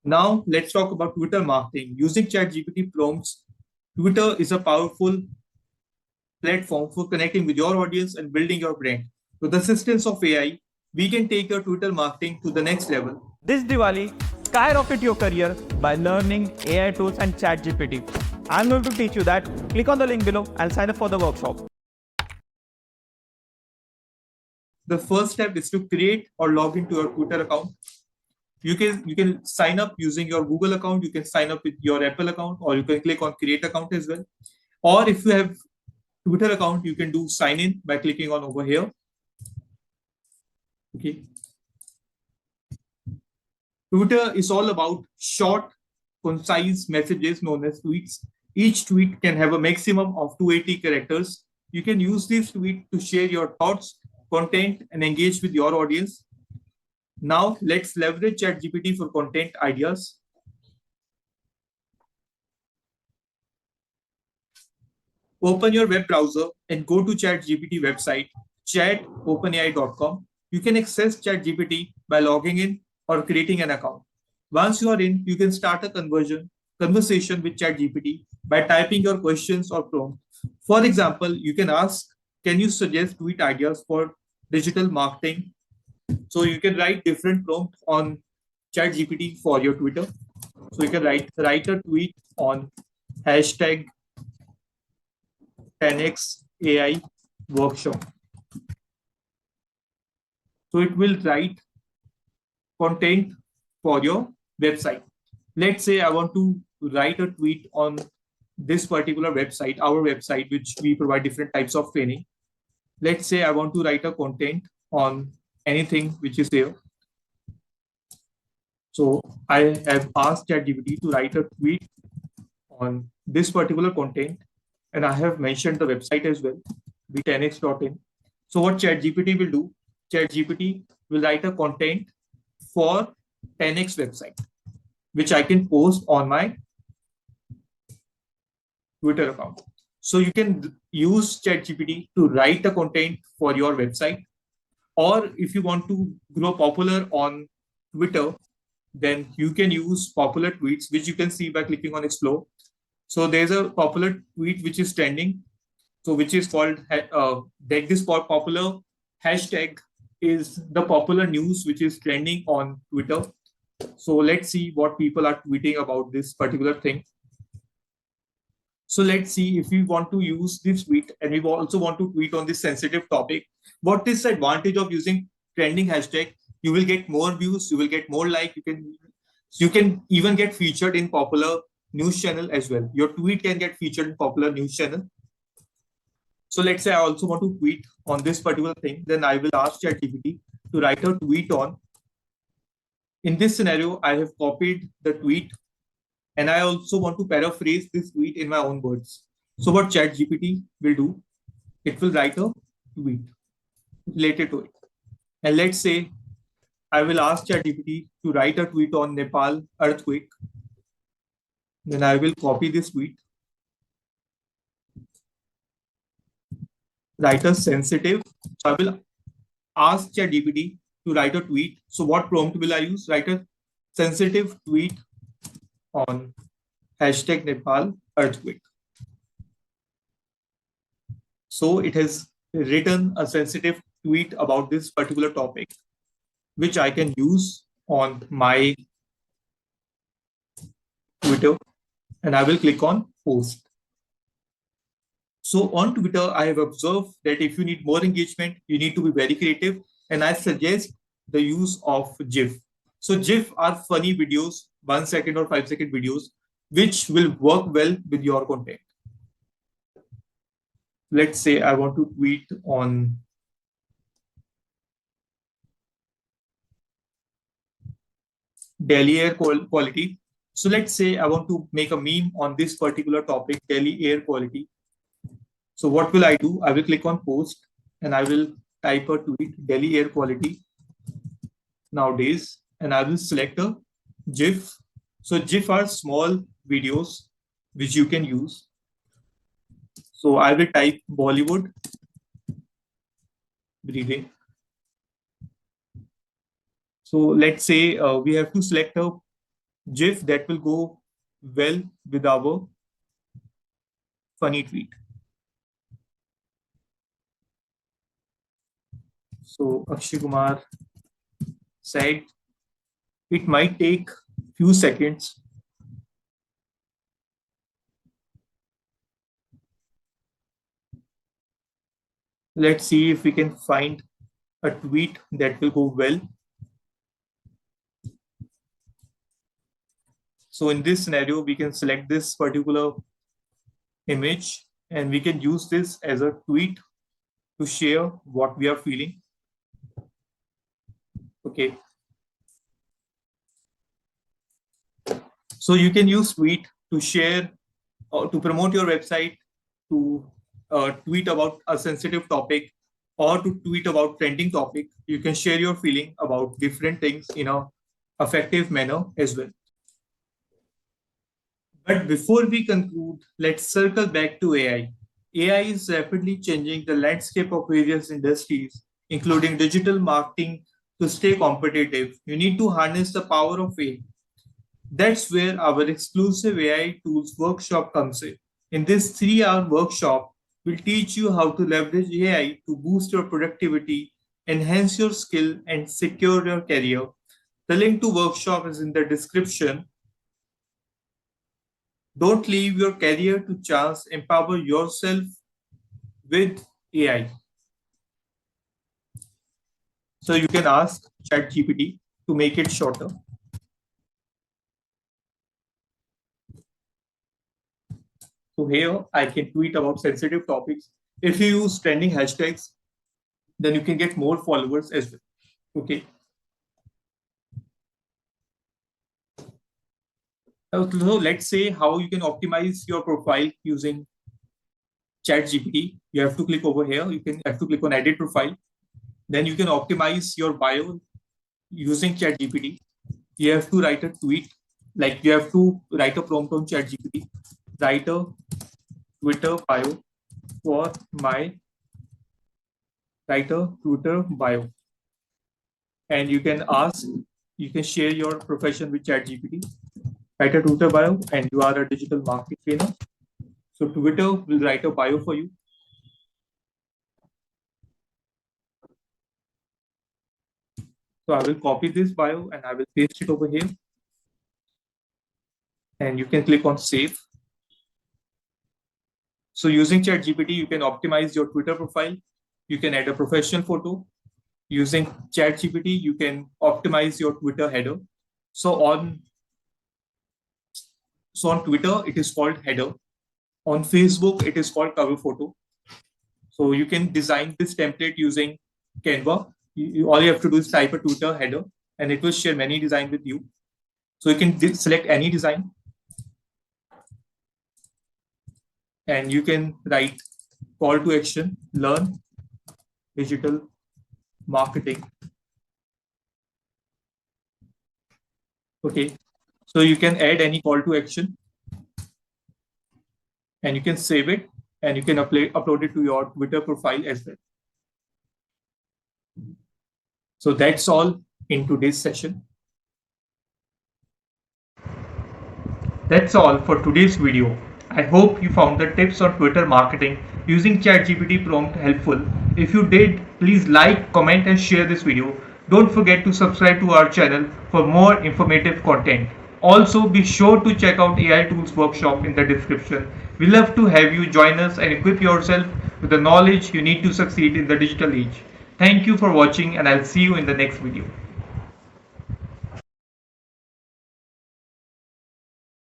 Now let's talk about Twitter marketing. Using ChatGPT prompts, Twitter is a powerful platform for connecting with your audience and building your brand. With the assistance of AI, we can take your Twitter marketing to the next level. This Diwali, skyrocket your career by learning AI tools and ChatGPT. I'm going to teach you that. Click on the link below and sign up for the workshop. The first step is to create or log into your Twitter account. You can sign up using your Google account, you can sign up with your Apple account, or you can click on create account as well. Or if you have Twitter account, you can do sign in by clicking on over here. Okay. Twitter is all about short, concise messages known as tweets. Each tweet can have a maximum of 280 characters. You can use this tweet to share your thoughts, content, and engage with your audience. Now, let's leverage ChatGPT for content ideas. Open your web browser and go to ChatGPT website, chatopenai.com. You can access ChatGPT by logging in or creating an account. Once you are in, you can start a conversation with ChatGPT by typing your questions or prompt. For example, you can ask, can you suggest tweet ideas for digital marketing? So you can write different prompts on ChatGPT for your Twitter. So you can write a tweet on hashtag 10x AI workshop. So it will write content for your website. Let's say I want to write a tweet on this particular website, our website, which we provide different types of training. Let's say I want to write a content on anything which is there. So I have asked ChatGPT to write a tweet on this particular content, and I have mentioned the website as well, be10x.in. So what ChatGPT will do, ChatGPT will write a content for 10x website, which I can post on my Twitter account. So you can use ChatGPT to write a content for your website, or if you want to grow popular on Twitter, then you can use popular tweets, which you can see by clicking on explore. So there's a popular tweet which is trending, so which is called that this popular hashtag is the popular news which is trending on Twitter. So let's see what people are tweeting about this particular thing. So let's see if we want to use this tweet and we also want to tweet on this sensitive topic. What is the advantage of using trending hashtag? You will get more views, you will get more like, you can even get featured in popular news channel as well. Your tweet can get featured in popular news channel. So let's say I also want to tweet on this particular thing, then I will ask ChatGPT to write a tweet on. In this scenario, I have copied the tweet and I also want to paraphrase this tweet in my own words. So what ChatGPT will do, it will write a tweet related to it. And let's say I will ask ChatGPT to write a tweet on Nepal earthquake. Then I will copy this tweet, write a sensitive. So I will ask ChatGPT to write a tweet. So what prompt will I use? Write a sensitive tweet on hashtag Nepal earthquake. So it has written a sensitive tweet about this particular topic, which I can use on my Twitter, and I will click on post. So on Twitter, I have observed that if you need more engagement, you need to be very creative, and I suggest the use of GIF. So GIF are funny videos, 1 second or 5 second videos, which will work well with your content. Let's say I want to tweet on Delhi air quality. So let's say I want to make a meme on this particular topic, Delhi air quality. So what will I do? I will click on post and I will type a tweet, Delhi air quality nowadays, and I will select a GIF. So GIF are small videos which you can use. So I will type Bollywood breathing. So let's say we have to select a GIF that will go well with our funny tweet. So Akshay Kumar said it might take few seconds. Let's see if we can find a tweet that will go well. So in this scenario, we can select this particular image and we can use this as a tweet to share what we are feeling. Okay. So you can use tweet to share or to promote your website, to tweet about a sensitive topic, or to tweet about trending topic. You can share your feeling about different things in a effective manner as well. But before we conclude, let's circle back to AI. AI is rapidly changing the landscape of various industries, including digital marketing. To stay competitive, you need to harness the power of AI. That's where our exclusive AI tools workshop comes in. In this 3-hour workshop, we'll teach you how to leverage AI to boost your productivity, enhance your skill, and secure your career. The link to workshop is in the description. Don't leave your career to chance. Empower yourself with AI. So you can ask ChatGPT to make it shorter. So here I can tweet about sensitive topics. If you use trending hashtags, then you can get more followers as well. Okay. So let's say how you can optimize your profile using ChatGPT. You have to click over here. You can have to click on edit profile. Then you can optimize your bio using ChatGPT. You have to write a tweet, like you have to write a prompt on ChatGPT. Write a Twitter bio for my writer Twitter bio. And you can ask, you can share your profession with ChatGPT. Write a Twitter bio, and you are a digital marketing trainer. So Twitter will write a bio for you. So I will copy this bio and I will paste it over here. And you can click on save. So using ChatGPT, you can optimize your Twitter profile. You can add a professional photo. Using ChatGPT, you can optimize your Twitter header. So on Twitter, it is called header. On Facebook, it is called cover photo. So you can design this template using Canva. All you have to do is type a Twitter header and it will share many designs with you. So you can select any design and you can write call to action, learn digital marketing. Okay, so you can add any call to action and you can save it and you can upload it to your Twitter profile as well. So that's all in today's session. That's all for today's video. I hope you found the tips on Twitter marketing using ChatGPT prompt helpful. If you did, please like, comment and share this video. Don't forget to subscribe to our channel for more informative content. Also, be sure to check out AI Tools Workshop in the description. We love to have you join us and equip yourself with the knowledge you need to succeed in the digital age. Thank you for watching and I'll see you in the next video.